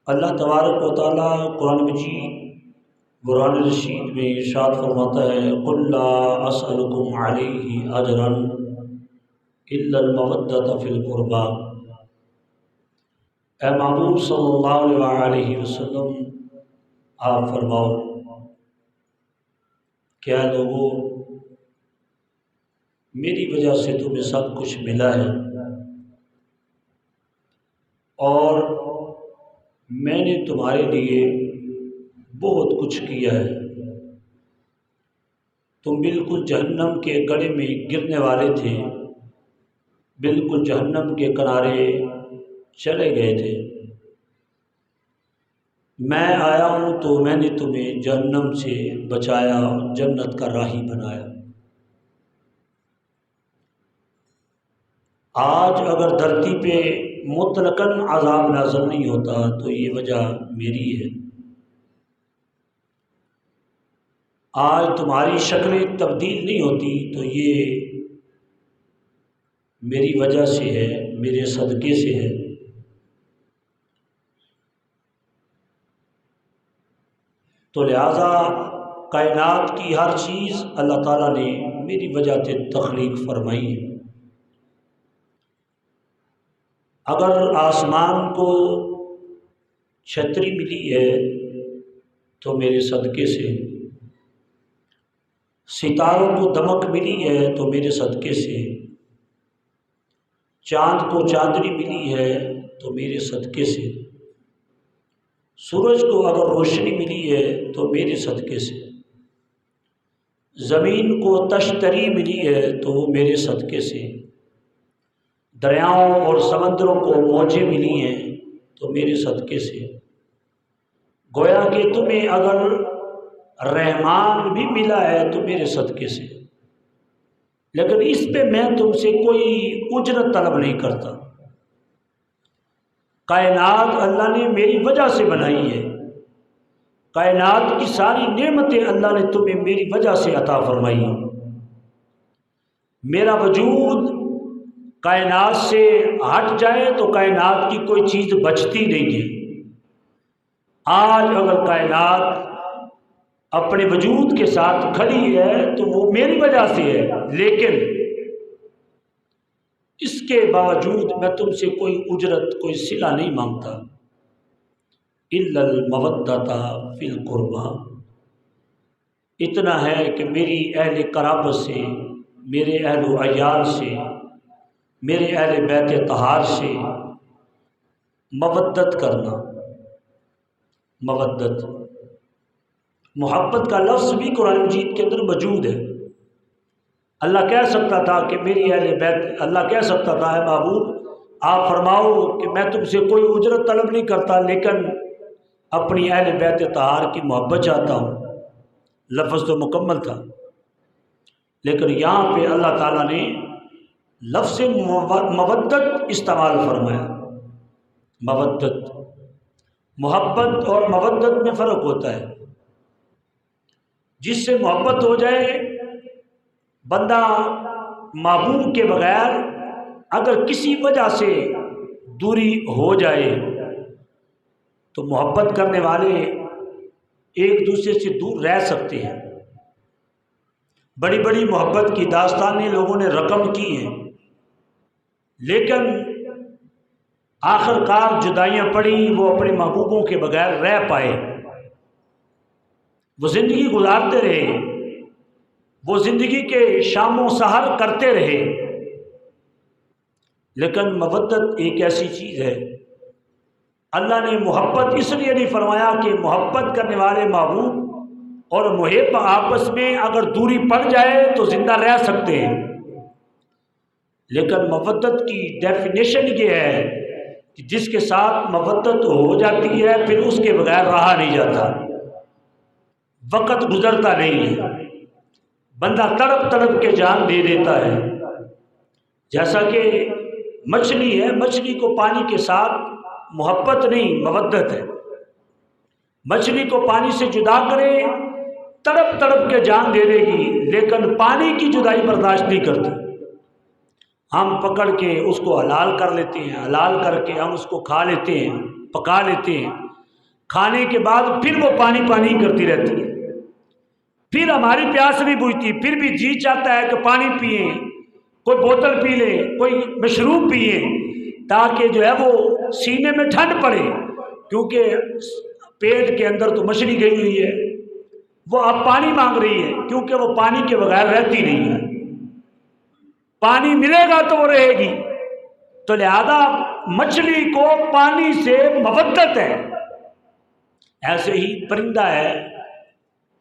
اللہ تبارک و تعالیٰ قرآن مجید قرآن رشید میں ارشاد فرماتا ہے قل لا اسألکم علیہ اجرا الا المودۃ فی القربی۔ اے محبوب صلی اللہ علیہ وسلم آپ فرماؤ کیا لوگوں میری وجہ سے تمہیں سب کچھ ملا ہے اور میں نے تمہارے لیے بہت کچھ کیا ہے، تم بالکل جہنم کے گڑھے میں گرنے والے تھے، بالکل جہنم کے کنارے چلے گئے تھے، میں آیا ہوں تو میں نے تمہیں جہنم سے بچایا، جنت کا راہی بنایا۔ آج اگر دھرتی پہ مطلقاً عذاب نازل نہیں ہوتا تو یہ وجہ میری ہے۔ آج تمہاری شکلیں تبدیل نہیں ہوتی تو یہ میری وجہ سے ہے، میرے صدقے سے ہے۔ تو لہٰذا کائنات کی ہر چیز اللہ تعالیٰ نے میری وجہ سے تخلیق فرمائی ہے۔ اگر آسمان کو چھتری ملی ہے تو میرے صدقے سے، ستاروں کو دمک ملی ہے تو میرے صدقے سے، چاند کو چاندنی ملی ہے تو میرے صدقے سے، سورج کو اگر روشنی ملی ہے تو میرے صدقے سے، زمین کو تشتری ملی ہے تو وہ میرے صدقے سے، دریاؤں اور سمندروں کو موجیں ملی ہیں تو میرے صدقے سے۔ گویا کہ تمہیں اگر رحمان بھی ملا ہے تو میرے صدقے سے، لیکن اس پہ میں تم سے کوئی اجرت طلب نہیں کرتا۔ کائنات اللہ نے میری وجہ سے بنائی ہے، کائنات کی ساری نعمتیں اللہ نے تمہیں میری وجہ سے عطا فرمائی ہیں۔ میرا وجود کائنات سے ہٹ جائے تو کائنات کی کوئی چیز بچتی نہیں ہے۔ آج اگر کائنات اپنے وجود کے ساتھ کھڑی ہے تو وہ میری وجہ سے ہے، لیکن اس کے باوجود میں تم سے کوئی اجرت، کوئی صلہ نہیں مانگتا۔ الا المودۃ فی القربی، اتنا ہے کہ میری اہل قرابت سے، میرے اہل و عیال سے، میرے اہل بیت طہار سے مودت کرنا۔ مودت، محبت کا لفظ بھی قرآن مجید کے اندر موجود ہے۔ اللہ کہہ سکتا تھا کہ میری اہل بیت، اللہ کہہ سکتا تھا اے محبوب آپ فرماؤ کہ میں تم سے کوئی اجرت طلب نہیں کرتا، لیکن اپنی اہل بیت طہار کی محبت چاہتا ہوں، لفظ تو مکمل تھا، لیکن یہاں پہ اللہ تعالیٰ نے لفظ مودت استعمال فرمایا۔ مودت، محبت اور مودت میں فرق ہوتا ہے۔ جس سے محبت ہو جائے، بندہ محبوب کے بغیر اگر کسی وجہ سے دوری ہو جائے تو محبت کرنے والے ایک دوسرے سے دور رہ سکتے ہیں۔ بڑی بڑی محبت کی داستانیں لوگوں نے رقم کی ہیں، لیکن آخر کار جدائیاں پڑیں، وہ اپنے محبوبوں کے بغیر رہ پائے، وہ زندگی گزارتے رہے، وہ زندگی کے شام و سحر کرتے رہے۔ لیکن مودت ایک ایسی چیز ہے، اللہ نے محبت اس لیے نہیں فرمایا کہ محبت کرنے والے محبوب اور محب آپس میں اگر دوری پڑ جائے تو زندہ رہ سکتے ہیں، لیکن مودت کی ڈیفینیشن یہ ہے کہ جس کے ساتھ مودت ہو جاتی ہے پھر اس کے بغیر رہا نہیں جاتا، وقت گزرتا نہیں ہے، بندہ تڑپ تڑپ کے جان دے دیتا ہے۔ جیسا کہ مچھلی ہے، مچھلی کو پانی کے ساتھ محبت نہیں مودت ہے، مچھلی کو پانی سے جدا کرے تڑپ تڑپ کے جان دے دے گی، لیکن پانی کی جدائی برداشت نہیں کرتی۔ ہم پکڑ کے اس کو حلال کر لیتے ہیں، حلال کر کے ہم اس کو کھا لیتے ہیں، پکا لیتے ہیں، کھانے کے بعد پھر وہ پانی پانی کرتی رہتی ہے، پھر ہماری پیاس نہیں بجھتی، پھر بھی جی چاہتا ہے کہ پانی پئیں، کوئی بوتل پی لیں، کوئی مشروب پئیں، تاکہ جو ہے وہ سینے میں ٹھنڈ پڑے، کیونکہ پیٹ کے اندر تو مچھلی گئی ہوئی ہے، وہ اب پانی مانگ رہی ہے، کیونکہ وہ پانی کے بغیر رہتی نہیں ہے، پانی ملے گا تو وہ رہے گی۔ تو لہذا مچھلی کو پانی سے محبت ہے، ایسے ہی پرندہ ہے،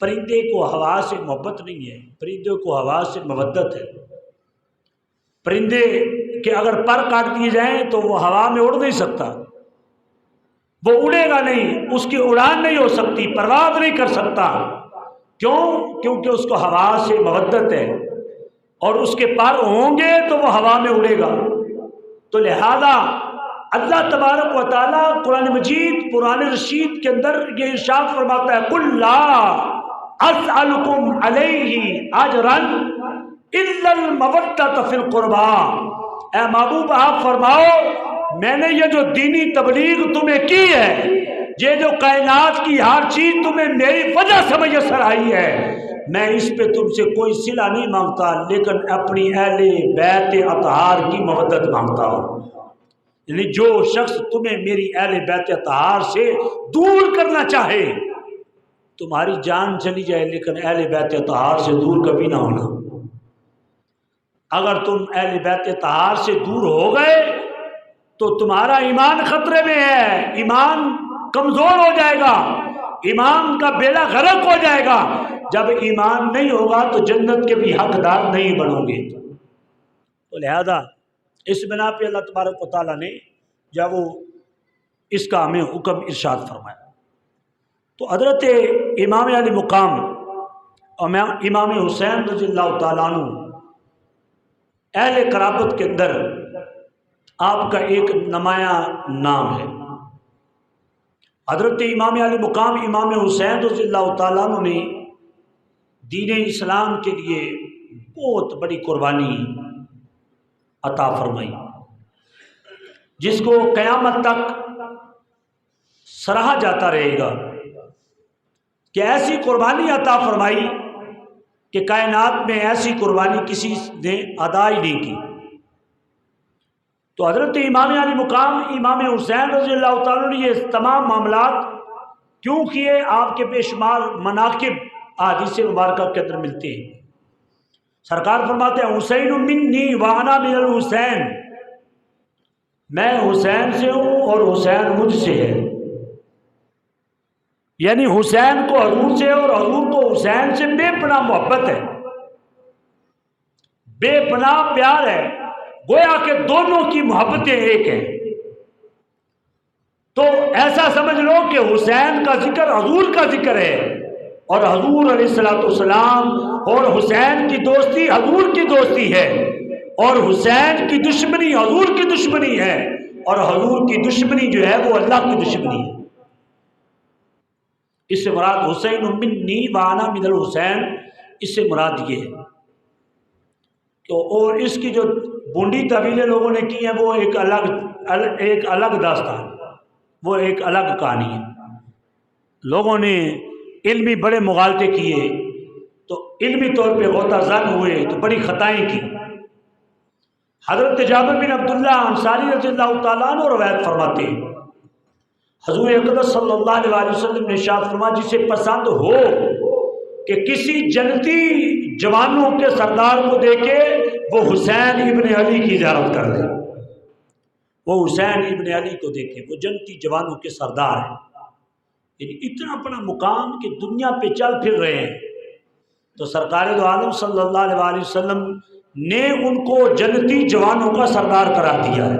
پرندے کو ہوا سے محبت نہیں ہے، پرندے کو ہوا سے مودت ہے۔ پرندے کے اگر پر کاٹ دیے جائیں تو وہ ہوا میں اڑ نہیں سکتا، وہ اڑے گا نہیں، اس کی اڑان نہیں ہو سکتی، پرواز نہیں کر سکتا، کیوں؟ کیونکہ اس کو ہوا سے مودت ہے، اور اس کے پر ہوں گے تو وہ ہوا میں اڑے گا۔ تو لہذا اللہ تبارک و تعالیٰ قرآن مجید قرآن رشید کے اندر یہ ارشاد فرماتا ہے قُلْ لَا أَسْأَلُكُمْ عَلَيْهِ أَجْرًا إِلَّا الْمَوَدَّةَ فِي الْقُرْبَى، اے محبوب آپ فرماؤ میں نے یہ جو دینی تبلیغ تمہیں کی ہے، یہ جو کائنات کی ہر چیز تمہیں میری وجہ سے میسر آئی ہے، میں اس پہ تم سے کوئی صلہ نہیں مانگتا، لیکن اپنی اہل بیت اطہار کی محبت مانگتا ہوں۔ یعنی جو شخص تمہیں میری اہل بیت اطہار سے دور کرنا چاہے، تمہاری جان چلی جائے لیکن اہل بیت اطہار سے دور کبھی نہ ہونا۔ اگر تم اہل بیت اطہار سے دور ہو گئے تو تمہارا ایمان خطرے میں ہے، ایمان کمزور ہو جائے گا، ایمان کا بیڑا غرق ہو جائے گا۔ جب ایمان نہیں ہوگا تو جنت کے بھی حقدار نہیں بنو گے۔ تو لہذا اس بنا پہ اللہ تبارک و تعالیٰ نے جب وہ اس کا ہمیں حکم ارشاد فرمایا، تو حضرت امام علی مقام اور امام حسین رضی اللہ تعالیٰ عنہ اہل قرابت کے اندر آپ کا ایک نمایاں نام ہے۔ حضرت امام علی مقام امام حسین رضی اللہ تعالیٰ عنہ نے دین اسلام کے لیے بہت بڑی قربانی عطا فرمائی، جس کو قیامت تک سراہا جاتا رہے گا کہ ایسی قربانی عطا فرمائی کہ کائنات میں ایسی قربانی کسی نے ادا ہی نہیں کی۔ تو حضرت امام علی مقام امام حسین رضی اللہ تعالیٰ نے یہ تمام معاملات کیوں کیے، آپ کے بے شمار مناقب احادیث مبارکہ کے اندر ملتے ہیں۔ سرکار فرماتے ہیں حسین منی وانا من الحسین، میں حسین سے ہوں اور حسین مجھ سے ہے، یعنی حسین کو حضور سے اور حضور کو حسین سے بے پناہ محبت ہے، بے پناہ پیار ہے، گویا کہ دونوں کی محبتیں ایک ہیں۔ تو ایسا سمجھ لو کہ حسین کا ذکر حضور کا ذکر ہے، اور حضور علیہ السلام اور حسین کی دوستی حضور کی دوستی ہے، اور حسین کی دشمنی حضور کی دشمنی ہے، اور حضور کی دشمنی جو ہے وہ اللہ کی دشمنی ہے۔ اس سے مراد حسین منی وانا من الحسین، اس سے مراد یہ ہے۔ تو اور اس کی جو بونڈی طویلیں لوگوں نے کی ہیں وہ ایک الگ داستان، وہ ایک الگ کہانی ہے۔ لوگوں نے علمی بڑے مغالطے کیے، تو علمی طور پہ غوطہ زن ہوئے تو بڑی خطائیں کی۔ حضرت جابر بن عبداللہ انصاری رضی اللہ تعالیٰ عنہ روایت فرماتے ہیں، حضور اقدس صلی اللہ علیہ وسلم نے ارشاد فرمایا جسے پسند ہو کہ کسی جنتی جوانوں کے سردار کو دیکھے وہ حسین ابن علی کی زیارت کر لے، وہ حسین ابن علی کو دیکھے، وہ جنتی جوانوں کے سردار ہیں، یعنی اتنا بڑا مقام کہ دنیا پہ چل پھر رہے ہیں۔ تو سرکار دو عالم صلی اللہ علیہ وسلم نے ان کو جنتی جوانوں کا سردار قرار دیا ہے۔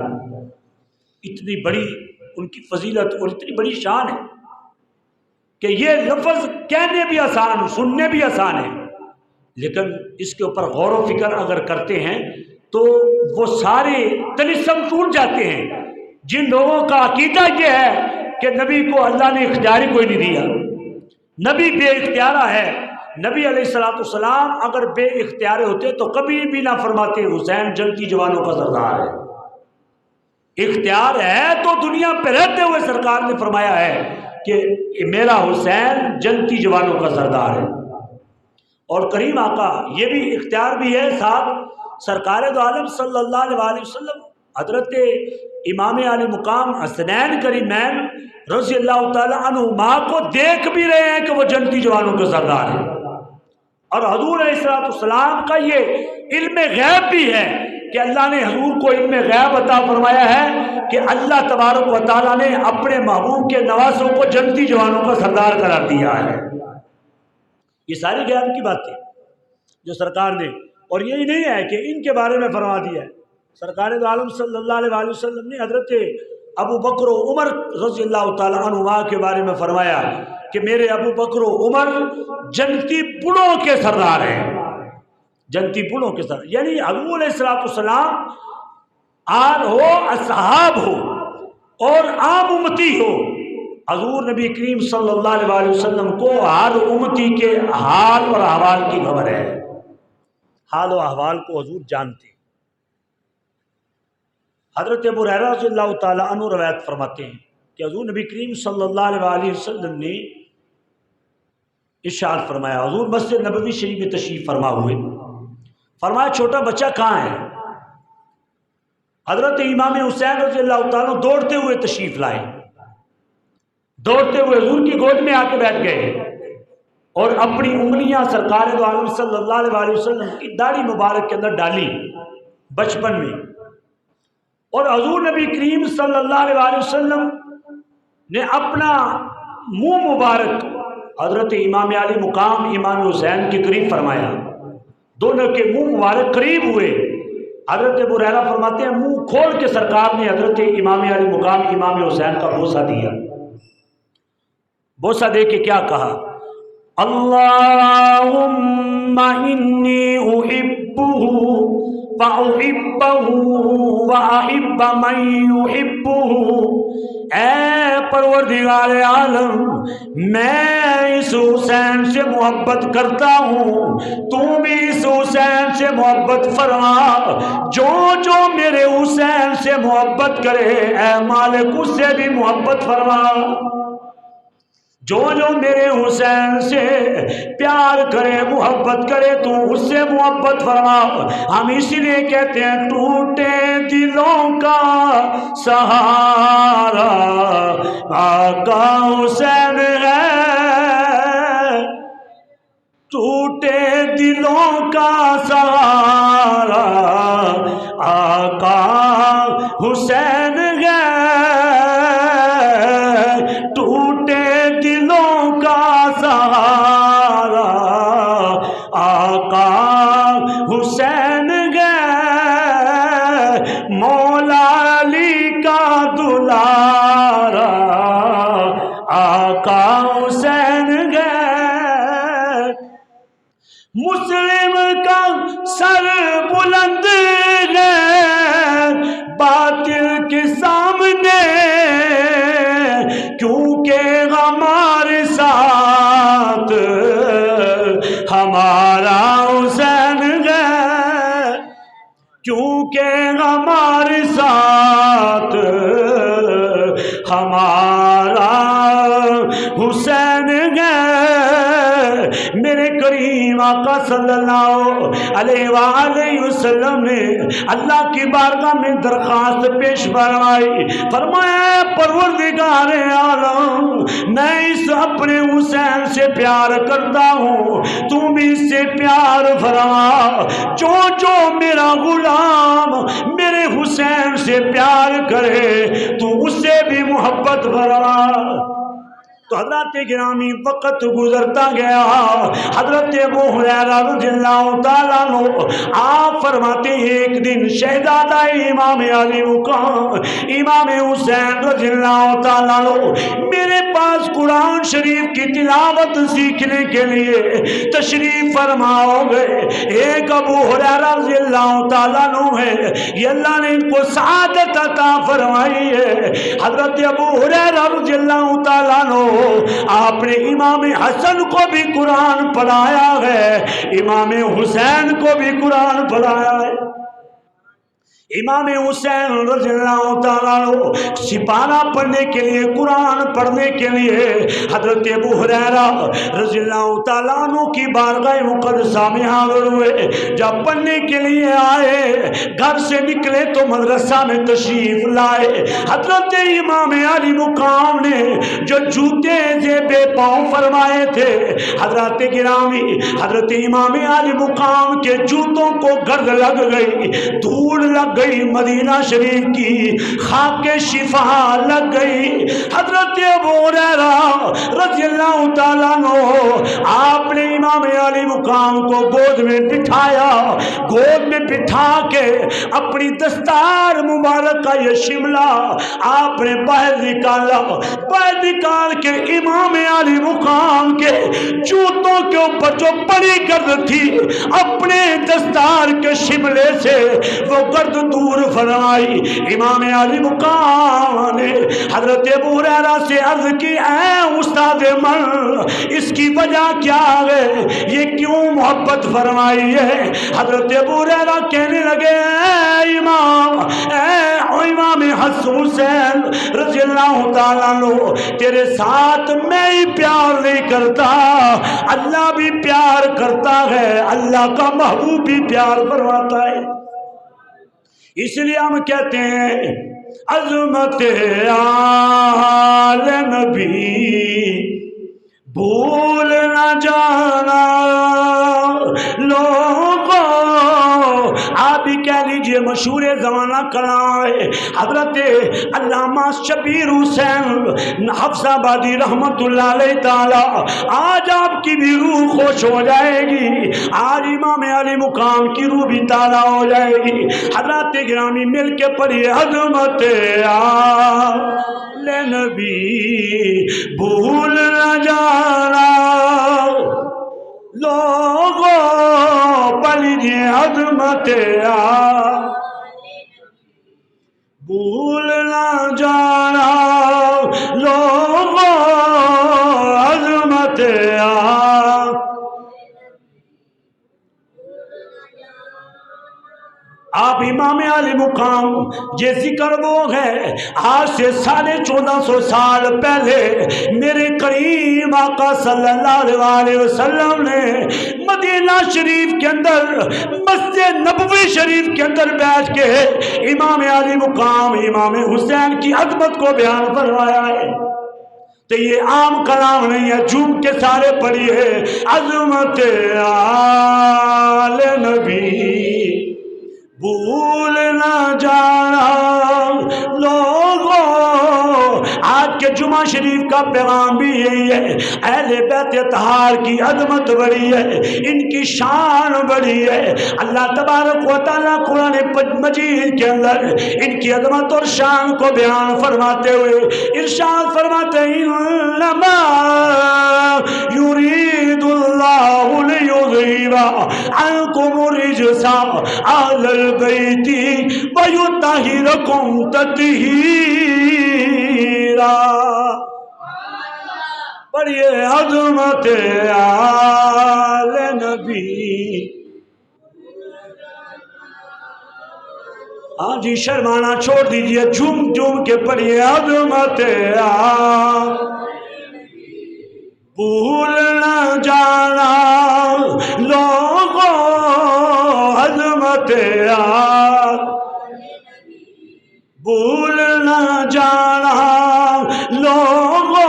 اتنی بڑی ان کی فضیلت اور اتنی بڑی شان ہے کہ یہ لفظ کہنے بھی آسان، سننے بھی آسان ہے، لیکن اس کے اوپر غور و فکر اگر کرتے ہیں تو وہ سارے طلسم ٹوٹ جاتے ہیں جن لوگوں کا عقیدہ یہ ہے کہ نبی کو اللہ نے اختیار ہی کوئی نہیں دیا، نبی بے اختیارہ ہے۔ نبی علیہ السلام اگر بے اختیار ہوتے تو کبھی بھی نہ فرماتے حسین جنتی جوانوں کا سردار ہے۔ اختیار ہے تو دنیا پہ رہتے ہوئے سرکار نے فرمایا ہے کہ میرا حسین جنتی جوانوں کا سردار ہے۔ اور کریم آقا یہ بھی اختیار بھی ہے، ساتھ سرکار دو عالم صلی اللہ علیہ وسلم حضرت امام علی مقام حسنین کریمین رضی اللہ تعالی عنہما کو دیکھ بھی رہے ہیں کہ وہ جنتی جوانوں کے سردار ہیں۔ اور حضور علیہ السلام کا یہ علم غیب بھی ہے کہ اللہ نے حضور کو علم غیب عطا فرمایا ہے کہ اللہ تبارک و تعالیٰ نے اپنے محبوب کے نوازوں کو جنتی جوانوں کا سردار قرار دیا ہے۔ یہ ساری غیب کی باتیں جو سرکار نے، اور یہی نہیں ہے کہ ان کے بارے میں فرما دیا ہے، سرکار دو عالم صلی اللہ علیہ وسلم نے حضرت ابو بکر و عمر رضی اللہ تعالیٰ عنہما کے بارے میں فرمایا کہ میرے ابو بکر و عمر جنتی بڑوں کے سردار ہیں، جنتی بڑوں کے سردار، یعنی حضور علیہ السلام آل ہو اصحاب ہو اور عام امتی ہو، حضور نبی کریم صلی اللہ علیہ وسلم کو ہر امتی کے حال اور احوال کی خبر ہے، حال و احوال کو حضور جانتے۔ حضرت ابو ہریرہ رضی اللہ تعالیٰ عنہ روایت فرماتے ہیں کہ حضور نبی کریم صلی اللہ علیہ وسلم نے ارشاد فرمایا، حضور مسجد نبوی شریف میں تشریف فرما ہوئے، فرمایا چھوٹا بچہ کہاں ہے؟ حضرت امام حسین رضی اللہ تعالیٰ دوڑتے ہوئے تشریف لائے، دوڑتے ہوئے حضور کی گود میں آ کے بیٹھ گئے اور اپنی انگلیاں سرکار دو عالم صلی اللہ علیہ وسلم کی داڑھی مبارک کے اندر ڈالی بچپن میں، اور حضور نبی کریم صلی اللہ علیہ وسلم نے اپنا منہ مبارک حضرت امام علی مقام امام حسین کے قریب فرمایا، دونوں کے منہ مبارک قریب ہوئے۔ حضرت ابو ہریرہ فرماتے ہیں منہ کھول کے سرکار نے حضرت امام علی مقام امام حسین کا بوسہ دیا، بوسہ دے کے کیا کہا؟ اللہم انی احبہ فاحبہ واحب من یحبہ، اے پروردگار عالم میں اس حسین سے محبت کرتا ہوں، تو بھی اس حسین سے محبت فرما، جو میرے حسین سے محبت کرے اے مالک اس سے بھی محبت فرما، جو میرے حسین سے پیار کرے محبت کرے تو اس سے محبت فرما۔ ہم اسی لیے کہتے ہیں ٹوٹے دلوں کا سہارا آقا حسین ہے، ٹوٹے دلوں کا سہارا آقا حسین ہے، ٹوٹے دلوں کا سہارا آقا حسین ہے، مولا علی کا دلارا آقا حسین ہے، مسلم کا سر بلند ہے باطل کے سامنے، کیونکہ ہمارے ساتھ ہمارا حسین ہے، کیونکہ ہمارے ساتھ ہمارا حسین ہے۔ میرے کریم آقا صلی اللہ علیہ وآلہ وسلم نے اللہ کی بارگاہ میں درخواست پیش فرمائی، فرمایا پروردگار عالم میں اس اپنے حسین سے پیار کرتا ہوں، تم بھی اس سے پیار فرما، جو میرا غلام میرے حسین سے پیار کرے تو اس سے بھی محبت فرما۔ تو حضرات گرامی وقت گزرتا گیا، حضرت ابو ہریرہ رضی اللہ تعالیٰ عنہ آپ فرماتے ہیں ایک دن شہزادہ امام علی مقام امام حسین رضی اللہ تعالیٰ عنہ میرے پاس قرآن شریف کی تلاوت سیکھنے کے لیے تشریف فرماؤ گئے۔ ایک ابو ہریرہ رضی اللہ تعالیٰ عنہ ہے، یہ اللہ نے ان کو سعادت عطا فرمائی ہے۔ حضرت ابو ہریرہ رضی اللہ تعالیٰ عنہ آپ نے امام حسن کو بھی قرآن پڑھایا ہے، امام حسین کو بھی قرآن پڑھایا ہے۔ امام حسین رضی اللہ تعالیٰ عنہ سپارہ پڑھنے کے لیے، قرآن پڑھنے کے لیے حضرت ابو ہریرہ رضی اللہ تعالیٰ عنہ کی بارگاہ مقدسہ میں حاضر ہوئے۔ جب پڑھنے کے لیے آئے، گھر سے نکلے تو مدرسہ میں تشریف لائے۔ حضرت امام علی مقام نے جو جوتے زیبے پاؤں فرمائے تھے، حضرت گرامی حضرت امام علی مقام کے جوتوں کو گرد لگ گئی، دھوڑ لگ گئی، مدینہ شریف کی خاک شفا لگ گئی۔ حضرت ابو ہریرہ رضی اللہ تعالیٰ عنہ آپ نے امام علی مقام کو گود میں بٹھایا، گود میں بٹھا کے اپنی دستار مبارک کا یہ شملہ آپ نے باہر نکالا، باہر نکال کے امام علی مقام کے جوتوں کے اوپر جو بڑی گرد تھی، اپنے دستار کے شملے سے وہ گرد دور فرمائی۔ امام علی مقام نے حضرت ابو ہریرہ سے عرض کی، اے استاد من، اس کی وجہ کیا ہے؟ یہ کیوں محبت فرمائی ہے؟ حضرت ابو ہریرہ کہنے لگے، اے امام حسین رضی اللہ تعالیٰ عنہ، تیرے ساتھ میں ہی پیار نہیں کرتا، اللہ بھی پیار کرتا ہے، اللہ کا محبوب بھی پیار فرماتا ہے۔ اس لیے ہم کہتے ہیں عظمت آل نبی بھول نہ جانا لوگوں۔ آپ بھی کہہ لیجئے مشہور زمانہ کلام ہے حضرت علامہ شبیر حسین حفظ آبادی رحمت اللہ علیہ تعالی۔ آج آپ کی بھی روح خوش ہو جائے گی، آج امام علی مقام کی روح بھی تازہ ہو جائے گی۔ حضرات گرامی مل کے پڑھیے، عظمت آل نبی بھول نہ جانا لوگوں، پڑھیے عظمت بھول نہ جانا لوگوں، عظمت آپ امام علی مقام یہ ذکر وہ ہے، آج سے 1450 سال پہلے میرے کریم آقا صلی اللہ علیہ وسلم نے مدینہ شریف کے اندر مسجد نبوی شریف کے اندر بیٹھ کے امام علی مقام امام حسین کی عظمت کو بیان فرمایا ہے۔ تو یہ عام کلام نہیں ہے، جھوم کے سارے پڑھیے، عظمت آل نبی بھول نہ جانا لوگوں۔ آج کے جمعہ شریف کا پیغام بھی یہی ہے، اہل بیت اطہار کی عظمت بڑی ہے، ان کی شان بڑی ہے۔ اللہ تبارک و تعالیٰ قرآن مجید کے اندر ان کی عظمت اور شان کو بیان فرماتے ہوئے ارشاد فرماتے ہیں، انما یرید اللہ لیذہب عنکم الرجس اہل البیت ویطہرکم تطہیرا۔ بڑی عظمت آل نبی۔ ہاں جی، شرمانا چھوڑ دیجئے، جھوم جھوم کے پڑھیے، عظمت آل بھول نہ جانا لوگوں، عظمت آل بھول نہ جانا لوگوں۔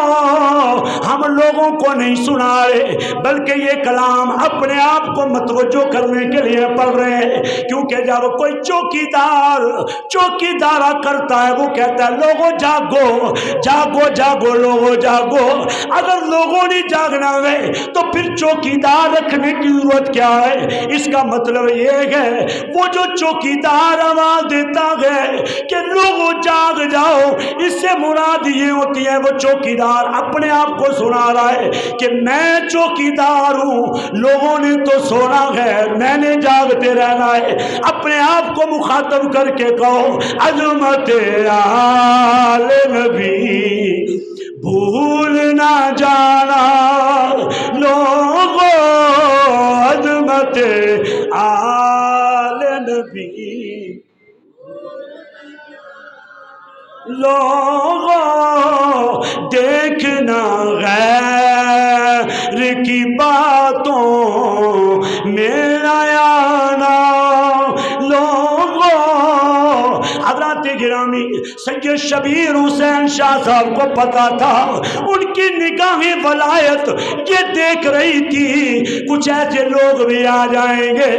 ہم لوگوں کو نہیں سنا رہے، بلکہ یہ کلام اپنے آپ کو متوجہ کرنے کے لیے پڑھ رہے ہیں، کیونکہ جب کوئی چوکیدارہ کرتا ہے، وہ کہتا ہے لوگوں جاگو جاگو جاگو لوگوں جاگو۔ اگر لوگوں نے جاگنا ہے تو پھر چوکیدار رکھنے کی ضرورت کیا ہے؟ اس کا مطلب یہ ہے وہ جو چوکیدار آواز دیتا ہے کہ لوگوں جاگ جاؤ، اس سے مراد یہ ہوتی ہے وہ چوکیدار اپنے آپ کو سنا رہا ہے کہ میں چوکیدار ہوں، لوگوں نے تو سونا ہے، میں نے جاگتے رہنا ہے۔ اپنے آپ کو مخاطب کر کے کہو، عظمت آل نبی بھول نہ جانا لوگوں، عظمت آل نبی دیکھنا غیر کی باتوں میں آنا لوگوں۔ حضرات گرامی سید شبیر حسین شاہ صاحب کو پتا تھا، ان کی نگاہیں ولایت یہ دیکھ رہی تھی کچھ ایسے لوگ بھی آ جائیں گے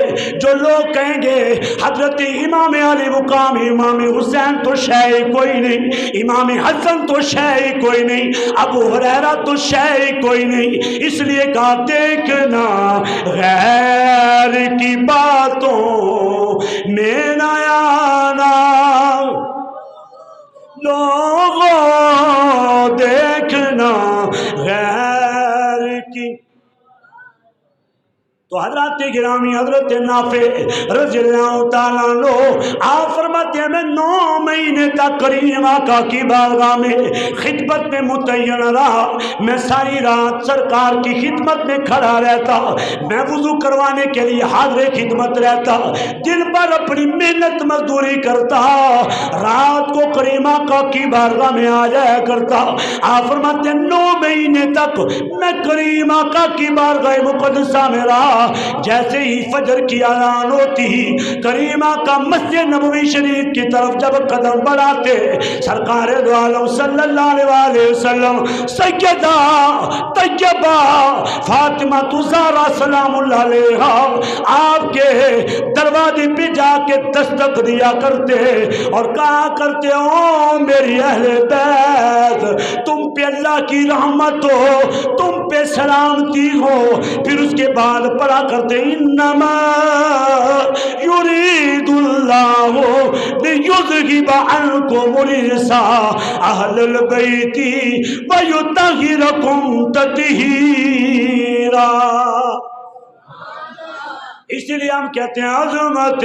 جو لوگ کہیں گے حضرت امام علی مقام امام حسین تو شے کوئی نہیں، امام حسن تو شے کوئی نہیں، ابو ہریرہ تو شے کوئی نہیں، اس لیے کہا دیکھنا غیر کی باتوں میں نہ آنا لوگوں، دیکھنا غیر کی۔ تو حضرات گرامی حضرت نافع رضی اللہ تعالیٰ عنہ آپ فرماتے ہیں میں 9 مہینے تک کریم آقا کی بارگاہ میں خدمت میں متعین رہا، میں ساری رات سرکار کی خدمت میں کھڑا رہتا، میں وضو کروانے کے لیے حاضر خدمت رہتا، دن بھر اپنی محنت مزدوری کرتا، رات کو کریم آقا کی بارگاہ میں آ جایا کرتا۔ آپ فرماتے ہیں 9 مہینے تک میں کریم آقا کی بارگاہ مقدسہ میں رہا، جیسے ہی فجر کی اذان ہوتی کریم آقا مسجد نبوی شریف کی طرف جب قدم بڑھاتے سرکار دو عالم صلی اللہ علیہ وسلم سیدہ طیبہ فاطمہ زہرا سلام اللہ علیہا آپ کے دروازے پہ جا کے دستک دیا کرتے اور کہا کرتے او میری اہل بیت تم پہ اللہ کی رحمت ہو، تم پہ سلامتی ہو، پھر اس کے بعد پڑھا کرتے انما یرید اللہ لیذہب عنکم الرجس اہل البیت ویطہرکم تطہیرا۔ اس لیے ہم کہتے ہیں عظمت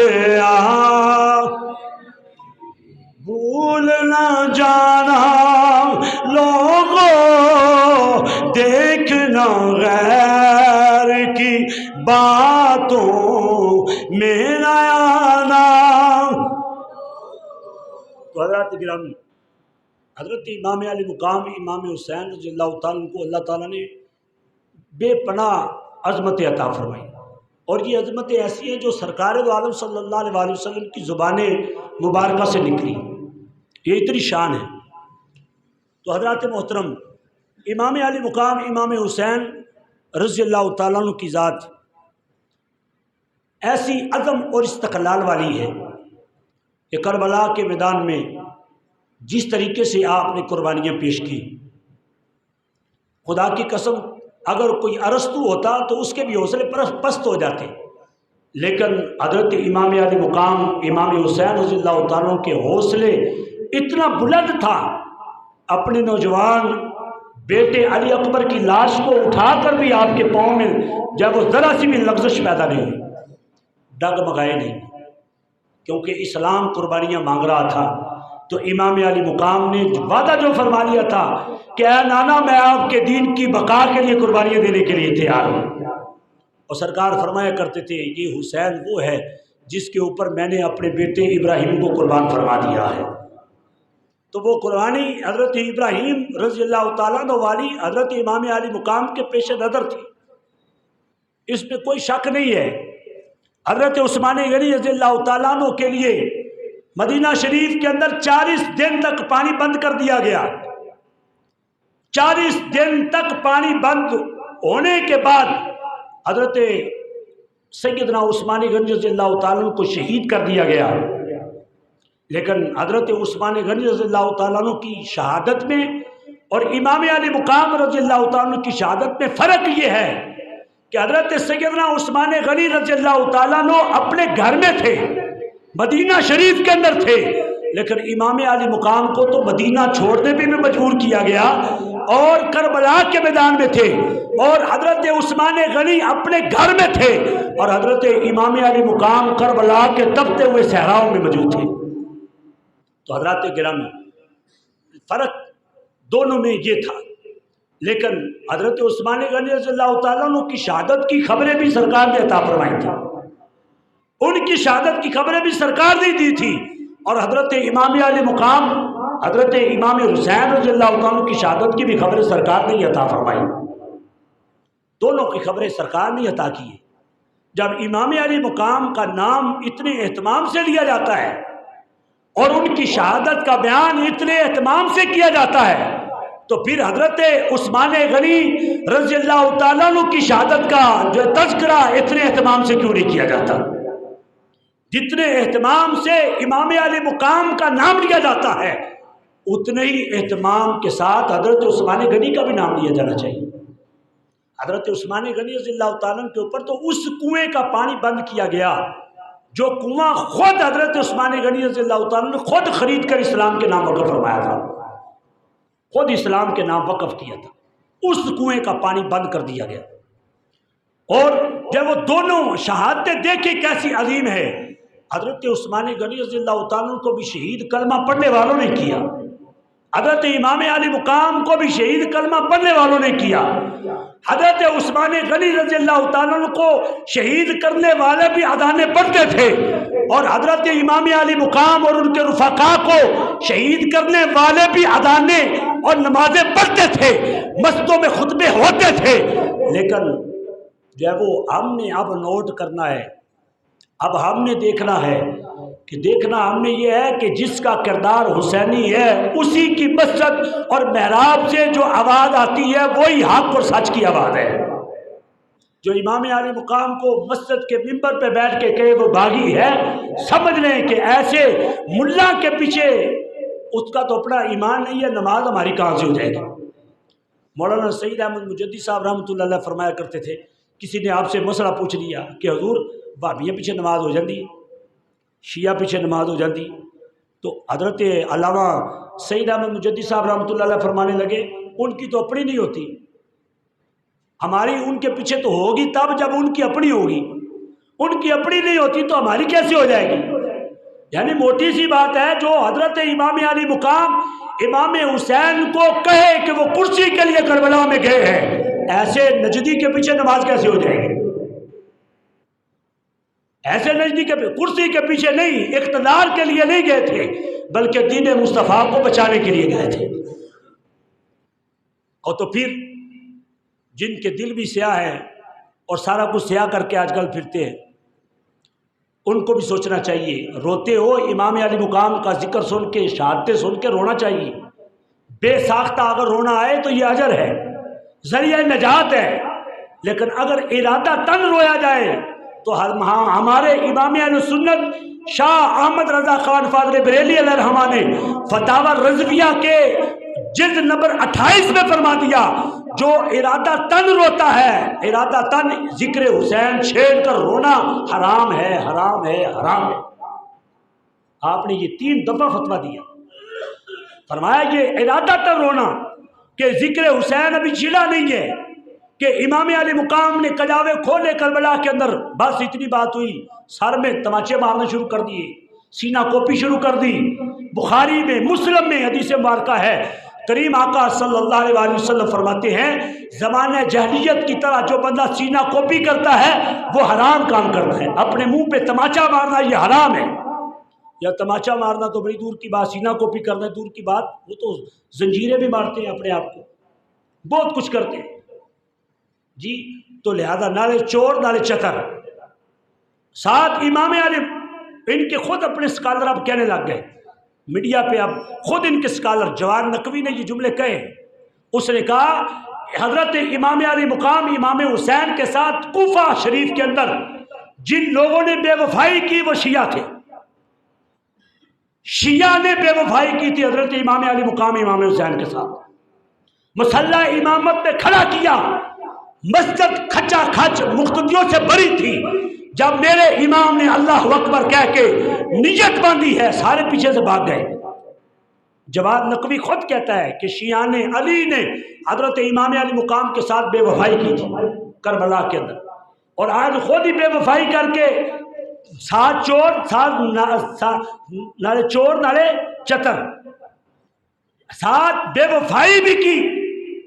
بھول نہ جانا لوگوں، دیکھنا غیر کی باتوں میں نہ آنا۔ تو حضرات گرامی حضرت امام علی مقام امام حسین رضی اللہ تعالیٰ کو اللہ تعالیٰ نے بے پناہ عظمت عطا فرمائی، اور یہ عظمت ایسی ہے جو سرکار دو عالم صلی اللہ علیہ وسلم کی زبان مبارکہ سے نکلی، یہ اتنی شان ہے۔ تو حضرات محترم امام علی مقام امام حسین رضی اللہ تعالیٰ عنہ کی ذات ایسی عظم اور استقلال والی ہے کہ کربلا کے میدان میں جس طریقے سے آپ نے قربانیاں پیش کی، خدا کی قسم اگر کوئی ارسطو ہوتا تو اس کے بھی حوصلے پست ہو جاتے، لیکن حضرت امام علی مقام امام حسین رضی اللہ تعالیٰ عنہ کے حوصلے اتنا بلند تھا، اپنے نوجوان بیٹے علی اکبر کی لاش کو اٹھا کر بھی آپ کے پاؤں میں جب وہ ذرا سی بھی لغزش پیدا نہیں ہوئی، ڈگمگائے نہیں، کیونکہ اسلام قربانیاں مانگ رہا تھا۔ تو امام علی مقام نے وعدہ جو فرما لیا تھا کہ اے نانا میں آپ کے دین کی بقا کے لیے قربانیاں دینے کے لیے تیار ہوں، اور سرکار فرمایا کرتے تھے یہ حسین وہ ہے جس کے اوپر میں نے اپنے بیٹے ابراہیم کو قربان فرما دیا ہے۔ تو وہ قربانی حضرت ابراہیم رضی اللہ تعالیٰ عنہ والی حضرت امام علی مقام کے پیش نظر تھی، اس میں کوئی شک نہیں ہے۔ حضرت عثمان غنی رضی اللہ تعالیٰ عنہ کے لیے مدینہ شریف کے اندر 40 دن تک پانی بند کر دیا گیا، 40 دن تک پانی بند ہونے کے بعد حضرت سیدنا عثمان غنی رضی اللہ تعالیٰ عنہ کو شہید کر دیا گیا، لیکن حضرت عثمان غنی رضی اللہ تعالیٰ عنہ کی شہادت میں اور امام علی مقام رضی اللہ تعالیٰ عنہ کی شہادت میں فرق یہ ہے کہ حضرت سیدنا عثمان غنی رضی اللہ تعالیٰ عنہ اپنے گھر میں تھے، مدینہ شریف کے اندر تھے، لیکن امام علی مقام کو تو مدینہ چھوڑنے پہ بھی مجبور کیا گیا اور کربلا کے میدان میں تھے، اور حضرت عثمان غنی اپنے گھر میں تھے اور حضرت امام علی مقام کربلا کے تپتے ہوئے صحراؤں میں موجود تھے۔ تو حضرات گرامی فرق دونوں میں یہ تھا، لیکن حضرت عثمان غنی رضی اللہ تعالیٰ عنہ کی شہادت کی خبریں بھی سرکار نے عطا فرمائی تھی، ان کی شہادت کی خبریں بھی سرکار نے دی تھی، اور حضرت امام علی مقام حضرت امام حسین رضی اللہ عنہ کی شہادت کی بھی خبر سرکار نے عطا فرمائی، دونوں کی خبریں سرکار نے عطا کی ہے۔ جب امام علی مقام کا نام اتنے اہتمام سے لیا جاتا ہے اور ان کی شہادت کا بیان اتنے اہتمام سے کیا جاتا ہے، تو پھر حضرت عثمان غنی رضی اللہ تعالیٰ عنہ کی شہادت کا جو تذکرہ اتنے اہتمام سے کیوں نہیں کیا جاتا؟ جتنے اہتمام سے امام علی مقام کا نام لیا جاتا ہے اتنے ہی اہتمام کے ساتھ حضرت عثمان غنی کا بھی نام لیا جانا چاہیے۔ حضرت عثمان غنی رضی اللہ تعالیٰ عنہ کے اوپر تو اس کنویں کا پانی بند کیا گیا جو کنواں خود حضرت عثمان غنی رضی اللہ تعالیٰ نے خود خرید کر اسلام کے نام وقف فرمایا تھا، خود اسلام کے نام وقف کیا تھا، اس کنویں کا پانی بند کر دیا گیا۔ اور جب وہ دونوں شہادتیں دیکھیں کیسی عظیم ہے، حضرت عثمان غنی رضی اللہ تعالیٰ کو بھی شہید کلمہ پڑھنے والوں نے کیا، حضرت امام علی مقام کو بھی شہید کلمہ پڑھنے والوں نے کیا، حضرت عثمان غنی رضی اللہ تعالیٰ کو شہید کرنے والے بھی اذانیں پڑھتے تھے، اور حضرت امام علی مقام اور ان کے رفقا کو شہید کرنے والے بھی اذانیں اور نمازیں پڑھتے تھے، مسجدوں میں خطبے ہوتے تھے۔ لیکن جب وہ ہم نے اب نوٹ کرنا ہے، اب ہم نے دیکھنا ہے کہ ہم نے یہ ہے کہ جس کا کردار حسینی ہے اسی کی مسجد اور محراب سے جو آواز آتی ہے وہی حق اور سچ کی آواز ہے۔ جو امام علی مقام کو مسجد کے ممبر پہ بیٹھ کے کہے وہ باغی ہے، سمجھ لیں کہ ایسے ملا کے پیچھے اس کا تو اپنا ایمان نہیں ہے، نماز ہماری کہاں سے ہو جائے گی۔ مولانا سید احمد مجدی صاحب رحمۃ اللہ علیہ فرمایا کرتے تھے، کسی نے آپ سے مسئلہ پوچھ لیا کہ حضور بھابیاں پیچھے نماز ہو جاتی، شیعہ پیچھے نماز ہو جاتی، تو حضرت علامہ سید احمد مجدی صاحب رحمۃ اللہ علیہ فرمانے لگے ان کی تو اپنی نہیں ہوتی، ہماری ان کے پیچھے تو ہوگی تب جب ان کی اپنی ہوگی، ان کی اپنی نہیں ہوتی تو ہماری کیسے ہو جائے گی؟ یعنی موٹی سی بات ہے، جو حضرت امام علی مقام امام حسین کو کہے کہ وہ کرسی کے لیے کربلا میں گئے ہیں، ایسے نجدی کے پیچھے نماز کیسے ہو جائے گی؟ ایسے نجدی کے کرسی کے پیچھے نہیں، اقتدار کے لیے نہیں گئے تھے بلکہ دین مصطفیٰ کو بچانے کے لیے گئے تھے۔ اور تو پھر جن کے دل بھی سیاہ ہیں اور سارا کچھ سیاہ کر کے آج کل پھرتے ہیں، ان کو بھی سوچنا چاہیے، روتے ہو امام علی مقام کا ذکر سن کے، شہادتیں سن کے رونا چاہیے۔ بے ساختہ اگر رونا آئے تو یہ اجر ہے، ذریعہ نجات ہے، لیکن اگر ارادہ تن رویا جائے تو ہمارے امام اہل سنت شاہ احمد رضا خان فاضل بریلی علیہ الرحمہ نے فتاوی رضویہ کے جلد نمبر 28 میں فرما دیا، جو ارادہ تن روتا ہے، ارادہ تن ذکر حسین چھیڑ کر رونا حرام ہے، حرام ہے، حرام ہے۔ آپ نے یہ 3 دفعہ فتویٰ دیا، فرمایا یہ ارادہ تن رونا کہ ذکر حسین ابھی جلا نہیں ہے، کہ امام علی مقام نے کجاوے کھولے کربلا کے اندر، بس اتنی بات ہوئی، سر میں تماچے مارنا شروع کر دیے، سینہ کوپی شروع کر دی۔ بخاری میں مسلم میں حدیث مبارکہ ہے، کریم آقا صلی اللہ علیہ وسلم فرماتے ہیں زمانہ جاہلیت کی طرح جو بندہ سینہ کوپی کرتا ہے وہ حرام کام کرتا ہے، اپنے منہ پہ تماچا مارنا یہ حرام ہے۔ یا تماچا مارنا تو بڑی دور کی بات، سینہ کوپی کرنا دور کی بات، وہ تو زنجیریں بھی مارتے ہیں اپنے آپ کو، بہت کچھ کرتے ہیں جی۔ تو لہذا نالے چور نالے چتر، ساتھ امام علی ان کے خود اپنے سکالر اب کہنے لگ گئے میڈیا پہ، اب خود ان کے سکالر جوان نقوی نے یہ جملے کہے، اس نے کہا حضرت امام علی مقام امام حسین کے ساتھ کوفہ شریف کے اندر جن لوگوں نے بے وفائی کی وہ شیعہ تھے، شیعہ نے بے وفائی کی تھی حضرت امام علی مقام امام حسین کے ساتھ، مصلی امامت پہ کھڑا کیا، مسجد کھچا کھچ مقتدیوں سے بری تھی، جب میرے امام نے اللہ اکبر کہہ کے نیت باندھی ہے سارے پیچھے سے بھاگ گئے۔ جواد نقوی خود کہتا ہے کہ شیعہ نے علی نے حضرت امام علی مقام کے ساتھ بے وفائی کی تھی کربلا کے اندر، اور آج خود ہی بے وفائی کر کے ساتھ چور نالے چور نالے چتر، ساتھ بے وفائی بھی کی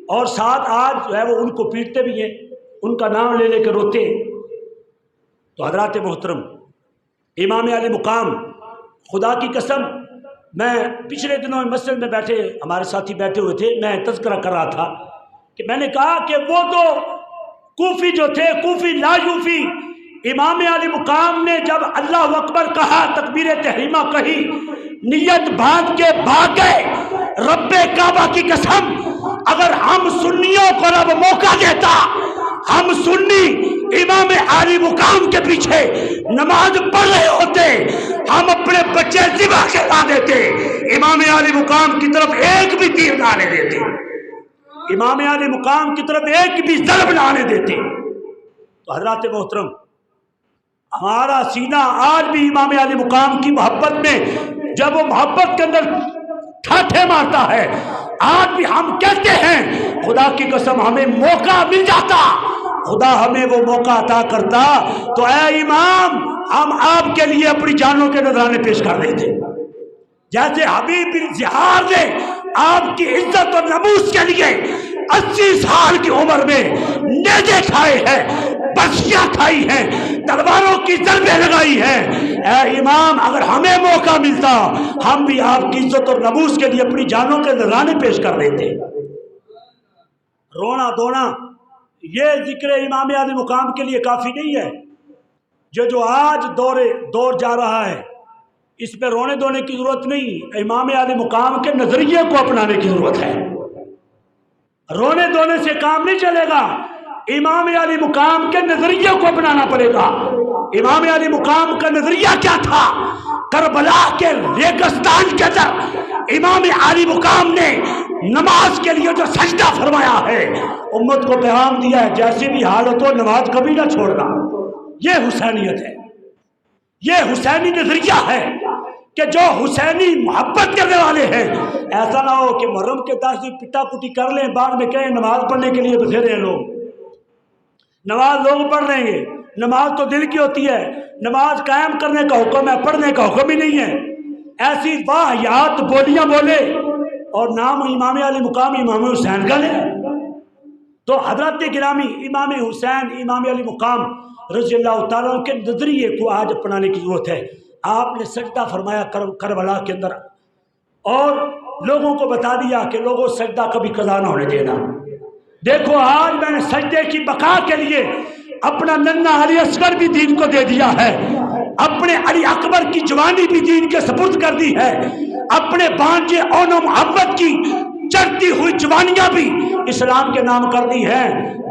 اور ساتھ آج جو ہے وہ ان کو پیٹتے بھی ہیں، ان کا نام لے لے کے روتے ہیں۔ تو حضرات محترم، امام علی مقام خدا کی قسم میں پچھلے دنوں مسجد میں بیٹھے ہمارے ساتھی بیٹھے ہوئے تھے، میں تذکرہ کر رہا تھا کہ میں نے کہا کہ وہ تو کوفی جو تھے، کوفی لا یوفی، امام علی مقام نے جب اللہ اکبر کہا، تکبیر تحریمہ کہی، نیت باندھ کے بھاگ گئے۔ رب کعبہ کی قسم، اگر ہم سنیوں کو رب موقع دیتا، ہم سنی امام علی مقام کے پیچھے نماز پڑھ رہے ہوتے، ہم اپنے بچے ذبح کرا دیتے، امام علی مقام کی طرف ایک بھی تیر نہ آنے دیتے، امام علی مقام کی طرف ایک بھی ضرب نہ آنے دیتے۔ تو حضرات محترم، ہمارا سینہ آج بھی امام علی مقام کی محبت میں، جب وہ محبت کے اندر ٹھاٹھے مارتا ہے، آج بھی ہم کہتے ہیں خدا کی قسم ہمیں موقع مل جاتا، خدا ہمیں وہ موقع عطا کرتا تو اے امام ہم آپ کے لیے اپنی جانوں کے نذرانے پیش کر دیتے، جیسے حبیب بن زہار نے آپ کی عزت اور ناموس کے لیے 80 سال کی عمر میں نیزے کھائے ہیں، برچیاں کھائی ہیں، تلواروں کی ضربیں لگائی ہیں۔ اے امام اگر ہمیں موقع ملتا ہم بھی آپ کی عزت اور ناموس کے لیے اپنی جانوں کے نذرانے پیش کر دیتے۔ رونا دھونا یہ ذکر امام علی مقام کے لیے کافی نہیں ہے، جو آج دور جا رہا ہے اس میں رونے دھونے کی ضرورت نہیں، امام علی مقام کے نظریے کو اپنانے کی ضرورت ہے۔ رونے دھونے سے کام نہیں چلے گا، امام علی مقام کے نظریے کو اپنانا پڑے گا۔ امام علی مقام کا نظریہ کیا تھا؟ کربلا کے ریگستان کے اندر امام علی مقام نے نماز کے لیے جو سجدہ فرمایا ہے، امت کو پیغام دیا ہے جیسی بھی حالت ہو نماز کبھی نہ چھوڑنا۔ یہ حسینیت ہے، یہ حسینی نظریہ ہے کہ جو حسینی محبت کرنے والے ہیں، ایسا نہ ہو کہ محرم کے 10 دن پٹا پٹی کر لیں، بعد میں کہیں نماز پڑھنے کے لیے بتھیرے ہیں لوگ، نماز لوگ پڑھ لیں گے، نماز تو دل کی ہوتی ہے، نماز قائم کرنے کا حکم ہے، پڑھنے کا حکم ہی نہیں ہے۔ ایسی واہیات بولیاں بولے اور نام امام علی مقام امام حسین کا لے۔ تو حضرت گرامی امام حسین امام علی مقام رضی اللہ تعالیٰ کے نظریے کو آج اپنانے کی ضرورت ہے۔ آپ نے سجدہ فرمایا کربلا کے اندر اور لوگوں کو بتا دیا کہ لوگوں سجدہ کبھی قضا نہ ہونے دینا۔ دیکھو آج میں نے سجدے کی بقا کے لیے اپنا ننھا علی اصغر بھی دین کو دے دیا ہے، اپنے علی اکبر کی جوانی بھی دین کے سپرد کر دی ہے، اپنے بانجے اون محمد کی چڑھتی ہوئی جوانیاں بھی اسلام کے نام کر دی ہے۔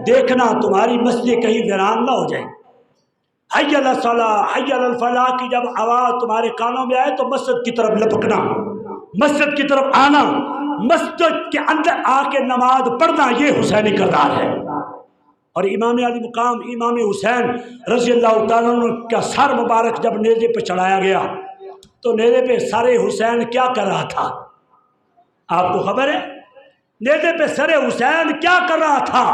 دیکھنا تمہاری مسجد کہیں ویران نہ ہو جائے۔ حی علی الصلاۃ حی علی الفلاح کی جب آواز تمہارے کانوں میں آئے تو مسجد کی طرف لپکنا، مسجد کی طرف آنا، مسجد کے اندر آ کے نماز پڑھنا، یہ حسینی کردار ہے۔ اور امام علی مقام امام حسین رضی اللہ تعالیٰ عنہ کا سر مبارک جب نیزے پہ چڑھایا گیا تو نیزے پہ سر حسین کیا کر رہا تھا؟ آپ کو خبر ہے نیزے پہ سر حسین کیا کر رہا تھا؟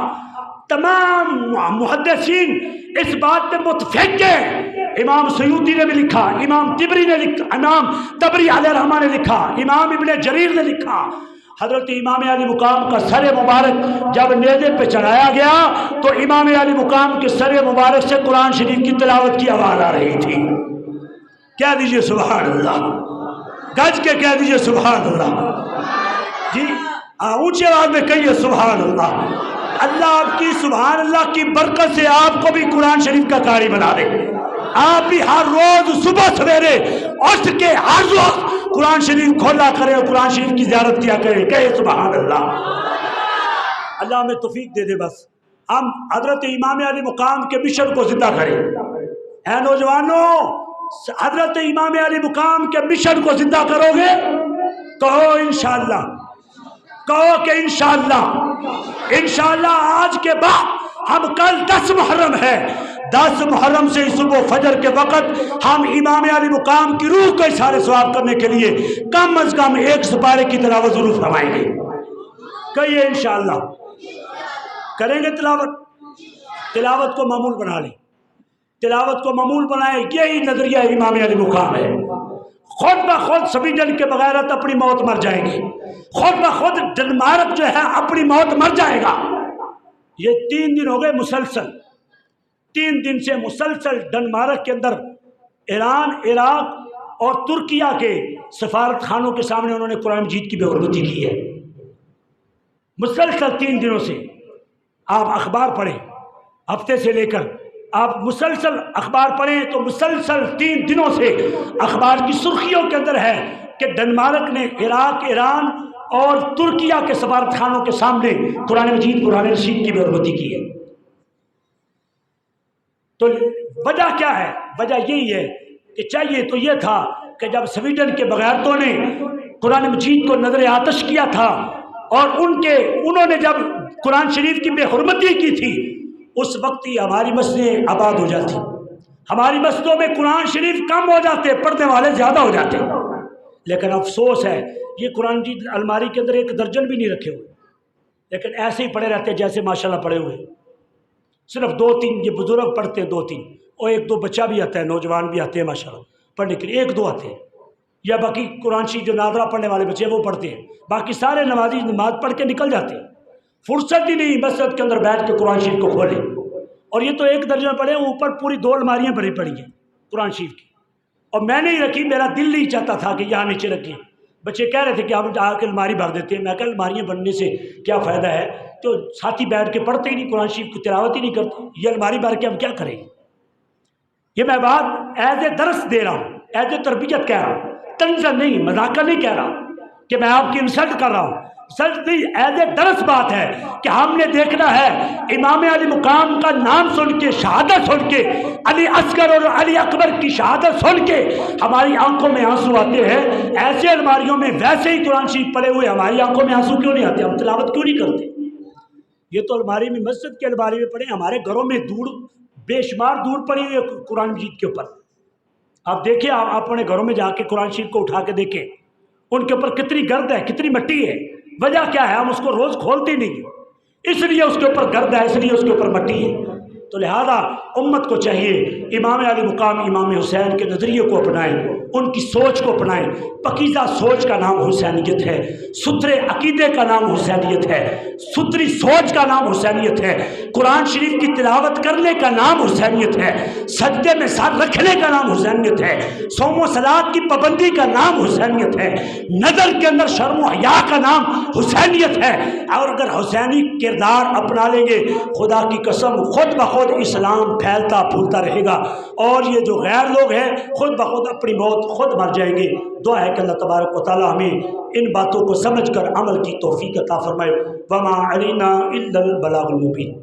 تمام محدثین اس بات پہ متفق ہیں، امام سیوطی نے بھی لکھا، امام طبری نے لکھا، امام طبری علیہ الرحمہ نے لکھا، امام ابن جریر نے لکھا، حضرت امام علی مقام کا سر مبارک جب نیزے پہ چڑھایا گیا تو امام علی مقام کے سر مبارک سے قرآن شریف کی تلاوت کی آواز آ رہی تھی۔ کہہ دیجئے سبحان اللہ، گج کے کہہ دیجئے سبحان اللہ، جی اونچی آواز میں کہیے سبحان اللہ۔ اللہ آپ کی سبحان اللہ کی برکت سے آپ کو بھی قرآن شریف کا قاری بنا دے، آپ بھی ہر روز صبح سویرے اٹھ کے ہر روز قرآن شریف کھولا کرے اور قرآن شریف کی زیارت کیا کرے، کہے سبحان اللہ۔ اللہ ہمیں توفیق دے دے، بس ہم حضرت امام علی مقام کے مشن کو زندہ کریں۔ اے نوجوانوں، حضرت امام علی مقام کے مشن کو زندہ کرو گے؟ کہو انشاءاللہ، کہو کہ انشاءاللہ، انشاءاللہ آج کے بعد ہم کل 10 محرم ہے، 10 محرم سے صبح فجر کے وقت ہم امام علی مقام کی روح کو اشارے ثواب کرنے کے لیے کم از کم 1 سپارے کی تلاوت ضرور فرمائیں گے۔ کہیے انشاءاللہ کریں گے تلاوت، تلاوت کو معمول بنا لیں، تلاوت کو معمول بنائیں، یہی نظریہ امام علی مقام ہے۔ خود بخود سبھی جن کے بغیرت اپنی موت مر جائیں گے، خود بخود ڈنمارک جو ہے اپنی موت مر جائے گا۔ یہ 3 دن ہو گئے مسلسل، 3 دن سے مسلسل ڈنمارک کے اندر ایران، عراق اور ترکیہ کے سفارت خانوں کے سامنے انہوں نے قرآن مجید کی بے حرمتی کی ہے۔ مسلسل 3 دنوں سے آپ اخبار پڑھیں، ہفتے سے لے کر آپ مسلسل اخبار پڑھیں تو مسلسل 3 دنوں سے اخبار کی سرخیوں کے اندر ہے کہ ڈنمارک نے عراق، ایران اور ترکیہ کے سفارت خانوں کے سامنے قرآن مجید، قرآن رشید کی بے حرمتی کی ہے۔ تو وجہ کیا ہے؟ وجہ یہی ہے کہ چاہیے تو یہ تھا کہ جب سویڈن کے بغیرتوں نے قرآن مجید کو نظر آتش کیا تھا اور انہوں نے جب قرآن شریف کی بے حرمتی کی تھی، اس وقت ہی ہماری مسجدیں آباد ہو جاتی، ہماری مسجدوں میں قرآن شریف کم ہو جاتے، پڑھنے والے زیادہ ہو جاتے۔ لیکن افسوس ہے یہ قرآن مجید الماری کے اندر 1 درجن بھی نہیں رکھے ہوئے، لیکن ایسے ہی پڑے رہتے جیسے ماشاءاللہ پڑے ہوئے، صرف 2-3 یہ بزرگ پڑھتے ہیں، 2-3 اور 1-2 بچہ بھی آتا ہے، نوجوان بھی آتے ہیں ماشاءاللہ پڑھنے کے لیے، 1-2 آتے ہیں، یا باقی قرآن شریف جو نادرہ پڑھنے والے بچے وہ پڑھتے ہیں، باقی سارے نمازی نماز پڑھ کے نکل جاتے ہیں، فرصت ہی نہیں مسجد کے اندر بیٹھ کے قرآن شریف کو کھولیں۔ اور یہ تو 1 درجن پڑھے، اوپر پوری 2 الماریاں بھری پڑی ہیں قرآن شریف کی، اور میں نے ہی رکھی، میرا دل نہیں چاہتا تھا کہ یہاں نیچے رکھیں۔ بچے کہہ رہے تھے کہ ہم آ کے الماری بھر دیتے ہیں، میں کہا الماریاں بننے سے کیا فائدہ ہے؟ تو ساتھی بیٹھ کے پڑھتے ہی نہیں، قرآن شریف کی تلاوت ہی نہیں کرتے، یہ الماری بھر کے ہم کیا کریں؟ یہ میں بات ایز اے درس دے رہا ہوں، ایز اے تربیت کہہ رہا ہوں، تنزل نہیں، مذاکرہ نہیں کہہ رہا کہ میں آپ کی انسلٹ کر رہا ہوں، سچ نہیں، ایز اے درس بات ہے کہ ہم نے دیکھنا ہے امام علی مقام کا نام سن کے، شہادت سن کے، علی اصغر اور علی اکبر کی شہادت سن کے ہماری آنکھوں میں آنسو آتے ہیں۔ ایسے الماریوں میں ویسے ہی قرآن شریف پڑے ہوئے ہماری آنکھوں میں آنسو کیوں نہیں آتے؟ ہم تلاوت کیوں نہیں کرتے؟ یہ تو الماری میں، مسجد کے الماری میں پڑے، ہمارے گھروں میں دور، بے شمار دور پڑی ہوئی ہے قرآن مجید کے اوپر۔ آپ دیکھیں، آپ اپنے گھروں میں جا کے قرآن شریف کو اٹھا کے دیکھیں، ان کے اوپر کتنی گرد ہے، کتنی مٹی ہے۔ وجہ کیا ہے؟ ہم اس کو روز کھولتے نہیں، اس لیے اس کے اوپر گرد ہے، اس لیے اس کے اوپر مٹی ہے۔ تو لہذا امت کو چاہیے امام علی مقام امام حسین کے نظریے کو اپنائیں، ان کی سوچ کو اپنائیں۔ پکیزہ سوچ کا نام حسینیت ہے، ستھرے عقیدے کا نام حسینیت ہے، ستھری سوچ کا نام حسینیت ہے، قرآن شریف کی تلاوت کرنے کا نام حسینیت ہے، سجدے میں سر رکھنے کا نام حسینیت ہے، صوم و صلات کی پابندی کا نام حسینیت ہے، نظر کے اندر شرم و حیا کا نام حسینیت ہے۔ اور اگر حسینی کردار اپنا لیں گے، خدا کی قسم خود بخود اسلام پھیلتا پھولتا رہے گا، اور یہ جو غیر لوگ ہیں خود بخود اپنی موت خود مر جائیں گے۔ دعا ہے کہ اللہ تبارک و تعالی ہمیں ان باتوں کو سمجھ کر عمل کی توفیق عطا فرمائے۔ وما علینا الا البلاغ المبین۔